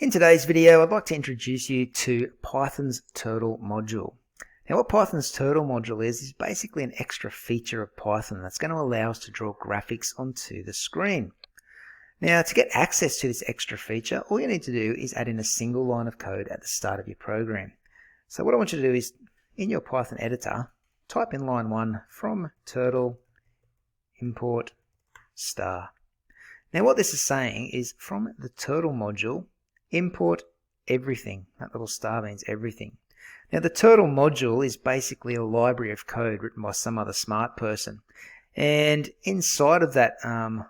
In today's video, I'd like to introduce you to Python's turtle module. Now what Python's turtle module is basically an extra feature of Python that's going to allow us to draw graphics onto the screen. Now to get access to this extra feature, all you need to do is add in a single line of code at the start of your program. So what I want you to do is, in your Python editor, type in line 1 from turtle import star. Now what this is saying is from the turtle module, import everything. That little star means everything. Now the turtle module is basically a library of code written by some other smart person. And inside of that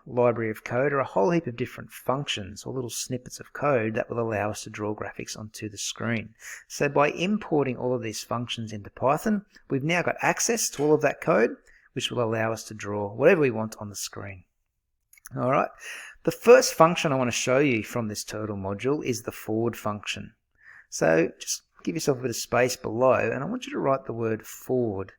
library of code are a whole heap of different functions or little snippets of code that will allow us to draw graphics onto the screen. So by importing all of these functions into Python, we've now got access to all of that code, which will allow us to draw whatever we want on the screen. Alright, the first function I want to show you from this turtle module is the forward function. So just give yourself a bit of space below and I want you to write the word forward.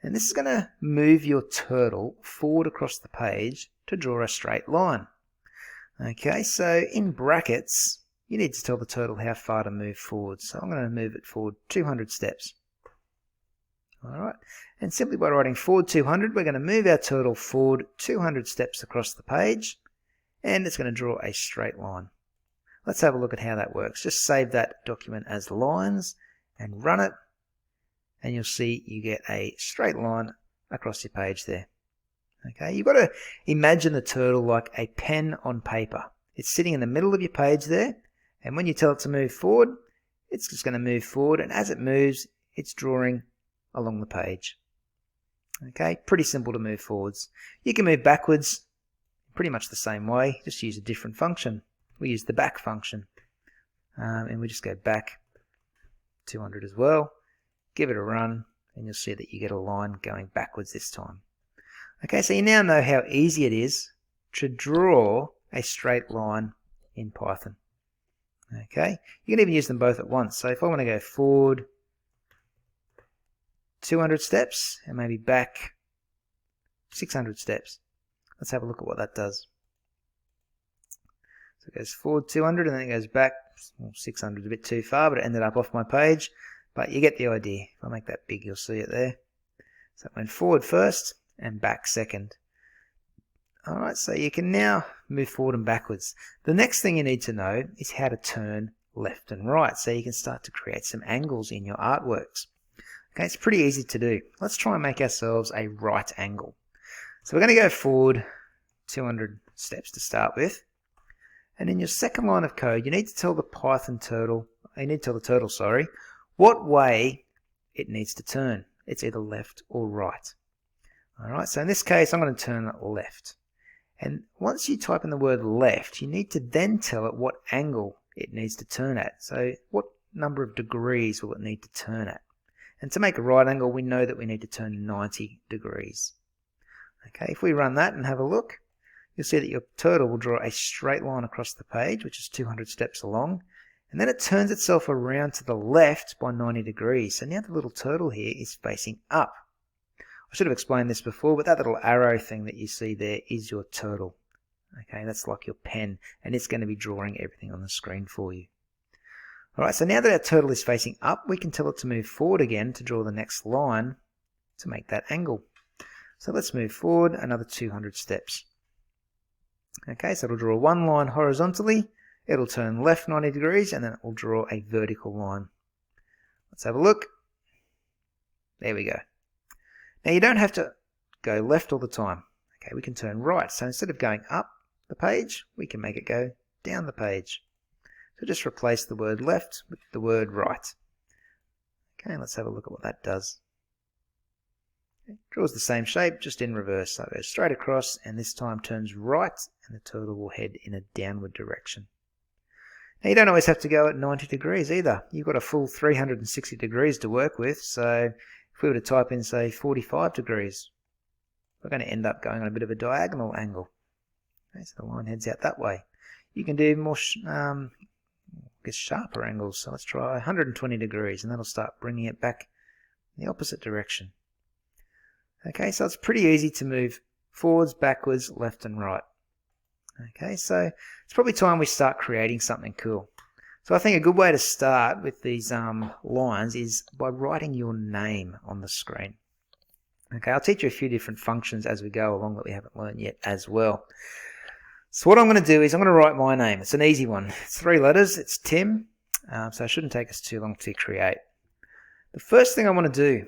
And this is going to move your turtle forward across the page to draw a straight line. Okay, so in brackets, you need to tell the turtle how far to move forward. So I'm going to move it forward 200 steps. Alright, and simply by writing forward 200, we're going to move our turtle forward 200 steps across the page, and it's going to draw a straight line. Let's have a look at how that works. Just save that document as lines and run it, and you'll see you get a straight line across your page there. Okay, you've got to imagine the turtle like a pen on paper. It's sitting in the middle of your page there, and when you tell it to move forward, it's just going to move forward, and as it moves, it's drawing along the page. Okay, pretty simple to move forwards. You can move backwards pretty much the same way, just use a different function. We use the back function, and we just go back 200 as well. Give it a run, and you'll see that you get a line going backwards this time. Okay, so you now know how easy it is to draw a straight line in Python. Okay, you can even use them both at once. So if I want to go forward 200 steps and maybe back 600 steps. Let's have a look at what that does. So it goes forward 200 and then it goes back. Well, 600 is a bit too far, but it ended up off my page. But you get the idea. If I make that big, you'll see it there. So it went forward first and back second. Alright, so you can now move forward and backwards. The next thing you need to know is how to turn left and right, so you can start to create some angles in your artworks. Okay, it's pretty easy to do. Let's try and make ourselves a right angle. So we're going to go forward 200 steps to start with. And in your second line of code, you need to tell the turtle, what way it needs to turn. It's either left or right. Alright, so in this case, I'm going to turn left. And once you type in the word left, you need to then tell it what angle it needs to turn at. So what number of degrees will it need to turn at? And to make a right angle, we know that we need to turn 90 degrees. Okay, if we run that and have a look, you'll see that your turtle will draw a straight line across the page, which is 200 steps along, and then it turns itself around to the left by 90 degrees. So now the little turtle here is facing up. I should have explained this before, but that little arrow thing that you see there is your turtle. Okay, that's like your pen, and it's going to be drawing everything on the screen for you. Alright, so now that our turtle is facing up, we can tell it to move forward again to draw the next line to make that angle. So let's move forward another 200 steps. Okay, so it'll draw one line horizontally, it'll turn left 90 degrees, and then it will draw a vertical line. Let's have a look. There we go. Now you don't have to go left all the time. Okay, we can turn right. So instead of going up the page, we can make it go down the page. So just replace the word left with the word right. Okay, let's have a look at what that does. Okay, draws the same shape, just in reverse. So it goes straight across, and this time turns right, and the turtle will head in a downward direction. Now you don't always have to go at 90 degrees either. You've got a full 360 degrees to work with, so if we were to type in, say, 45 degrees, we're going to end up going on a bit of a diagonal angle. Okay, so the line heads out that way. You can do more sharper angles, so let's try 120 degrees, and that'll start bringing it back in the opposite direction. Okay, so it's pretty easy to move forwards, backwards, left and right. Okay, so it's probably time we start creating something cool. So I think a good way to start with these lines is by writing your name on the screen. Okay, I'll teach you a few different functions as we go along that we haven't learned yet as well. So what I'm going to do is I'm going to write my name. It's an easy one. It's 3 letters. It's Tim. So it shouldn't take us too long to create. The first thing I want to do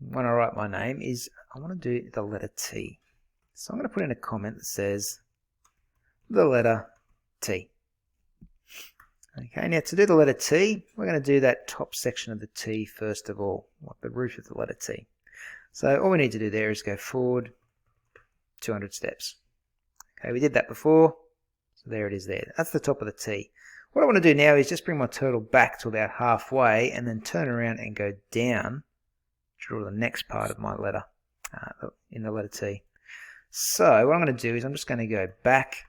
when I write my name is I want to do the letter T. So I'm going to put in a comment that says the letter T. Okay, now to do the letter T, we're going to do that top section of the T first of all, like the roof of the letter T. So all we need to do there is go forward 200 steps. Okay, we did that before, so there it is there. That's the top of the T. What I want to do now is just bring my turtle back to about halfway and then turn around and go down, draw the next part of my letter in the letter T. So what I'm going to do is I'm just going to go back,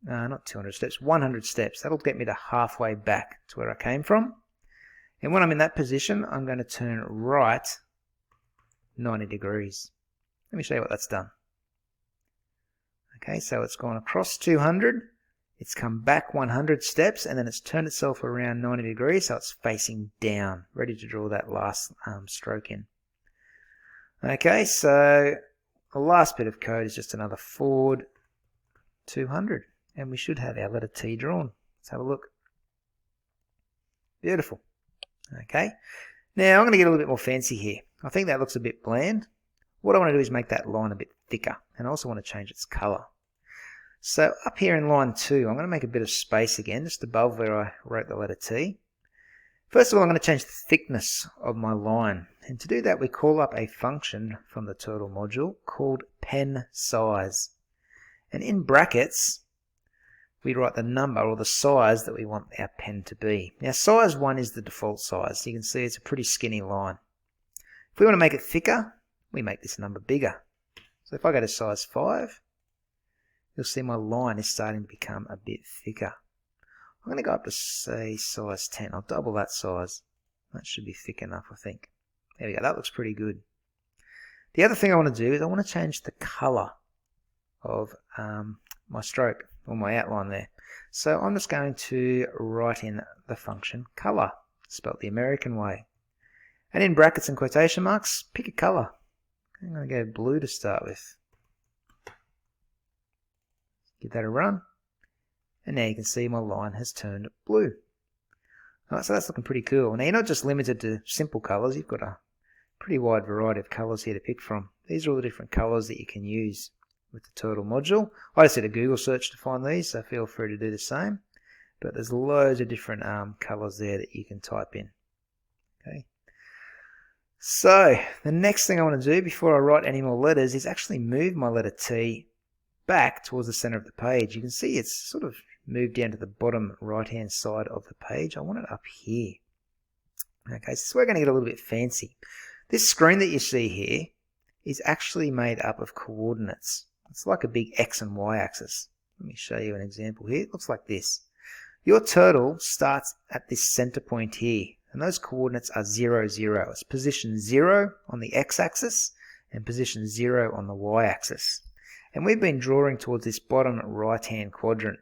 not 200 steps, 100 steps. That'll get me to halfway back to where I came from. And when I'm in that position, I'm going to turn right 90 degrees. Let me show you what that's done. Okay, so it's gone across 200, it's come back 100 steps, and then it's turned itself around 90 degrees, so it's facing down, ready to draw that last stroke in. Okay, so the last bit of code is just another forward 200, and we should have our letter T drawn. Let's have a look. Beautiful. Okay, now I'm going to get a little bit more fancy here. I think that looks a bit bland. What I want to do is make that line a bit thicker, and I also want to change its color. So up here in line 2, I'm going to make a bit of space again, just above where I wrote the letter T. First of all, I'm going to change the thickness of my line, and to do that we call up a function from the turtle module called pensize. And in brackets, we write the number or the size that we want our pen to be. Now size 1 is the default size. You can see it's a pretty skinny line. If we want to make it thicker, we make this number bigger. So if I go to size 5, you'll see my line is starting to become a bit thicker. I'm going to go up to, say, size 10. I'll double that size. That should be thick enough, I think. There we go. That looks pretty good. The other thing I want to do is I want to change the color of my stroke or my outline there. So I'm just going to write in the function color, spelled the American way. And in brackets and quotation marks, pick a color. I'm going to go blue to start with. Give that a run. And now you can see my line has turned blue. Alright, so that's looking pretty cool. Now you're not just limited to simple colours, you've got a pretty wide variety of colours here to pick from. These are all the different colours that you can use with the turtle module. I just did a Google search to find these, so feel free to do the same. But there's loads of different colours there that you can type in. Okay. So the next thing I want to do before I write any more letters is actually move my letter T back towards the center of the page. You can see it's sort of moved down to the bottom right hand side of the page. I want it up here. Okay, so we're going to get a little bit fancy. This screen that you see here is actually made up of coordinates. It's like a big X and Y axis. Let me show you an example here. It looks like this. Your turtle starts at this center point here, and those coordinates are 0, 0. It's position 0 on the x-axis and position 0 on the y-axis. And we've been drawing towards this bottom right-hand quadrant.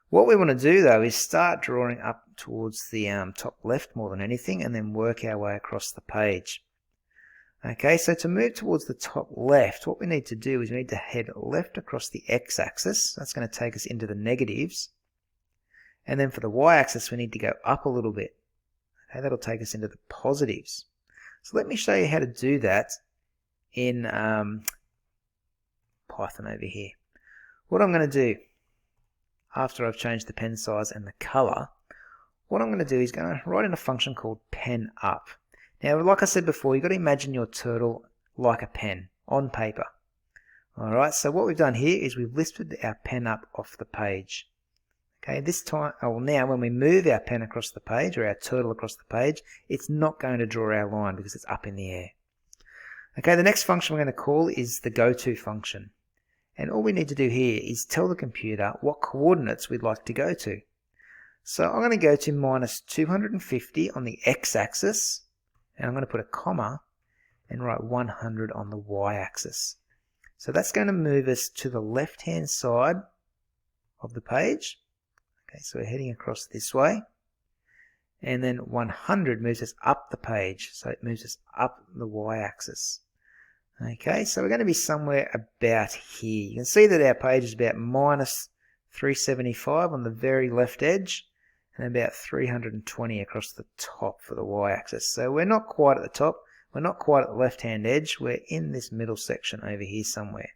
What we want to do, though, is start drawing up towards the top left more than anything, and then work our way across the page. Okay, so to move towards the top left, what we need to do is we need to head left across the x-axis. That's going to take us into the negatives. And then for the y-axis, we need to go up a little bit. Okay, that'll take us into the positives. So let me show you how to do that in Python over here. What I'm going to do, after I've changed the pen size and the color, what I'm going to do is going to write in a function called penup. Now, like I said before, you've got to imagine your turtle like a pen on paper. Alright, so what we've done here is we've lifted our pen up off the page. Okay, this time, now when we move our pen across the page, or our turtle across the page, it's not going to draw our line because it's up in the air. Okay, the next function we're going to call is the goto function. And all we need to do here is tell the computer what coordinates we'd like to go to. So I'm going to go to minus 250 on the x-axis, and I'm going to put a comma and write 100 on the y-axis. So that's going to move us to the left-hand side of the page. Okay, so we're heading across this way. And then 100 moves us up the page, so it moves us up the y-axis. Okay, so we're going to be somewhere about here. You can see that our page is about minus 375 on the very left edge, and about 320 across the top for the y-axis. So we're not quite at the top, we're not quite at the left-hand edge, we're in this middle section over here somewhere.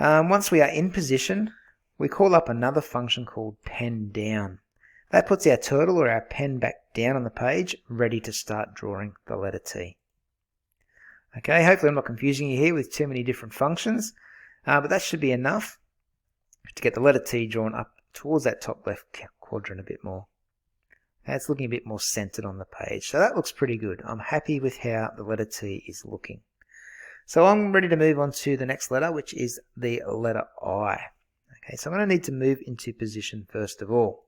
Once we are in position, we call up another function called pendown. That puts our turtle or our pen back down on the page, ready to start drawing the letter T. Okay, hopefully I'm not confusing you here with too many different functions, but that should be enough to get the letter T drawn up towards that top left quadrant a bit more. It's looking a bit more centered on the page, so that looks pretty good. I'm happy with how the letter T is looking. So I'm ready to move on to the next letter, which is the letter I. Okay, so I'm going to need to move into position first of all.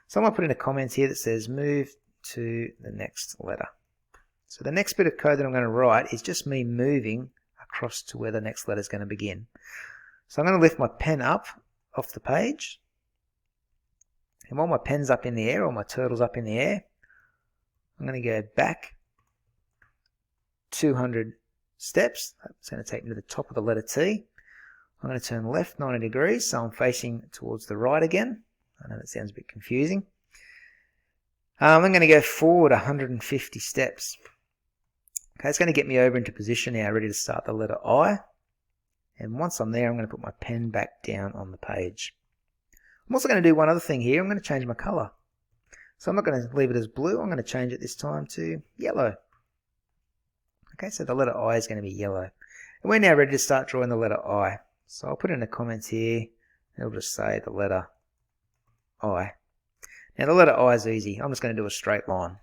So I'm going to put in a comment here that says move to the next letter. So the next bit of code that I'm going to write is just me moving across to where the next letter is going to begin. So I'm going to lift my pen up off the page. And while my pen's up in the air, or my turtle's up in the air, I'm going to go back 200 steps. That's going to take me to the top of the letter T. I'm going to turn left 90 degrees, so I'm facing towards the right again. I know that sounds a bit confusing. I'm going to go forward 150 steps. Okay, it's going to get me over into position now, ready to start the letter I. And once I'm there, I'm going to put my pen back down on the page. I'm also going to do one other thing here. I'm going to change my color. So I'm not going to leave it as blue. I'm going to change it this time to yellow. Okay, so the letter I is going to be yellow. And we're now ready to start drawing the letter I. So I'll put in the comments here. It'll just say the letter I. Now the letter I is easy. I'm just going to do a straight line.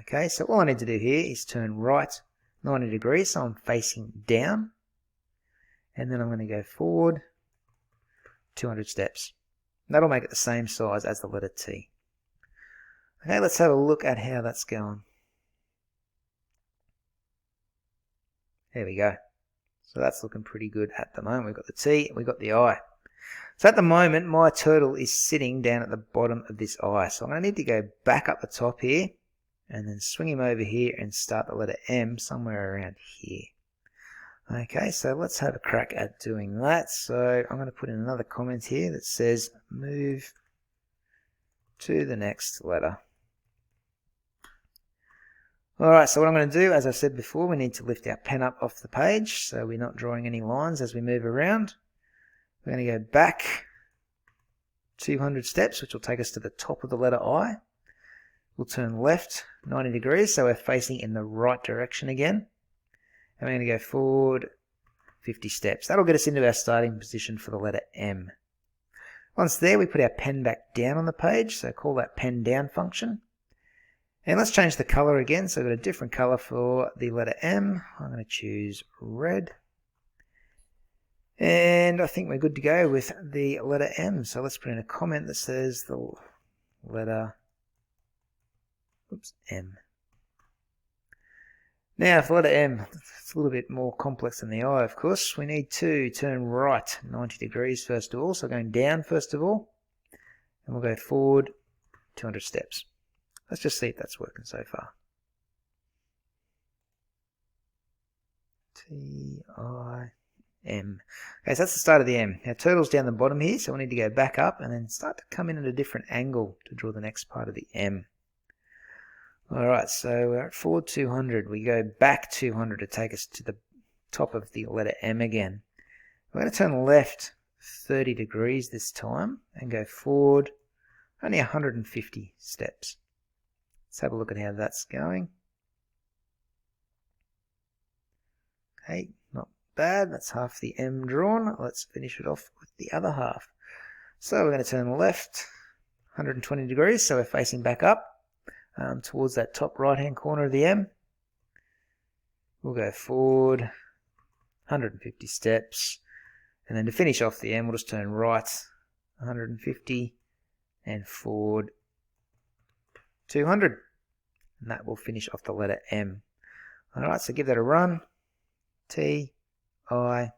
Okay, so all I need to do here is turn right 90 degrees, so I'm facing down. And then I'm going to go forward 200 steps. That'll make it the same size as the letter T. Okay, let's have a look at how that's going. There we go. So that's looking pretty good at the moment. We've got the T, we've got the I. So at the moment, my turtle is sitting down at the bottom of this I. So I'm going to need to go back up the top here, and then swing him over here and start the letter M somewhere around here. Okay, so let's have a crack at doing that. So I'm going to put in another comment here that says move to the next letter. Alright, so what I'm going to do, as I said before, we need to lift our pen up off the page so we're not drawing any lines as we move around. We're going to go back 200 steps, which will take us to the top of the letter I. We'll turn left 90 degrees, so we're facing in the right direction again. And we're going to go forward 50 steps. That'll get us into our starting position for the letter M. Once there, we put our pen back down on the page, so call that pen down function. And let's change the color again, so I've got a different color for the letter M. I'm going to choose red. And I think we're good to go with the letter M. So let's put in a comment that says the letter M. Now for letter M, it's a little bit more complex than the I, of course. We need to turn right 90 degrees first of all, so going down first of all. And we'll go forward 200 steps. Let's just see if that's working so far. T-I-M. Okay, so that's the start of the M. Now turtle's down the bottom here, so we need to go back up and then start to come in at a different angle to draw the next part of the M. Alright, so we're at forward 200. We go back 200 to take us to the top of the letter M again. We're going to turn left 30 degrees this time and go forward only 150 steps. Let's have a look at how that's going. Okay, not bad. That's half the M drawn. Let's finish it off with the other half. So we're going to turn left 120 degrees, so we're facing back up towards that top right hand corner of the M. We'll go forward 150 steps, and then to finish off the M, we'll just turn right 150 and forward 200, and that will finish off the letter M. Alright, so give that a run. T-I-M.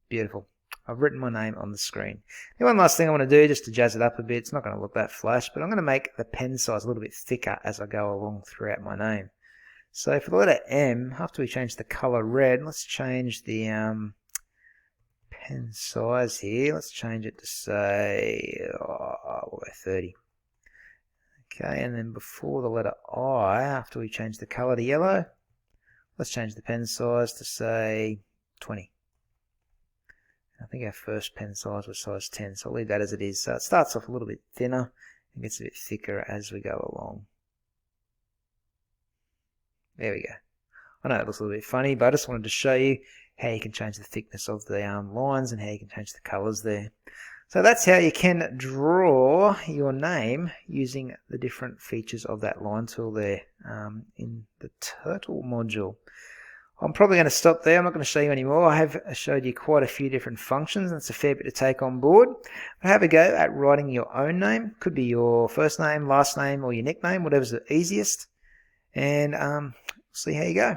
Beautiful. I've written my name on the screen. The one last thing I want to do, just to jazz it up a bit, it's not going to look that flash, but I'm going to make the pen size a little bit thicker as I go along throughout my name. So for the letter M, after we change the color red, let's change the pen size here. Let's change it to say 30. Okay, and then before the letter I, after we change the color to yellow, let's change the pen size to say 20. I think our first pen size was size 10, so I'll leave that as it is. So it starts off a little bit thinner and gets a bit thicker as we go along. There we go. I know it looks a little bit funny, but I just wanted to show you how you can change the thickness of the lines and how you can change the colors there. So that's how you can draw your name using the different features of that line tool there in the turtle module. I'm probably going to stop there. I'm not going to show you any more. I have showed you quite a few different functions. That's a fair bit to take on board. But have a go at writing your own name. Could be your first name, last name, or your nickname, whatever's the easiest. And see how you go.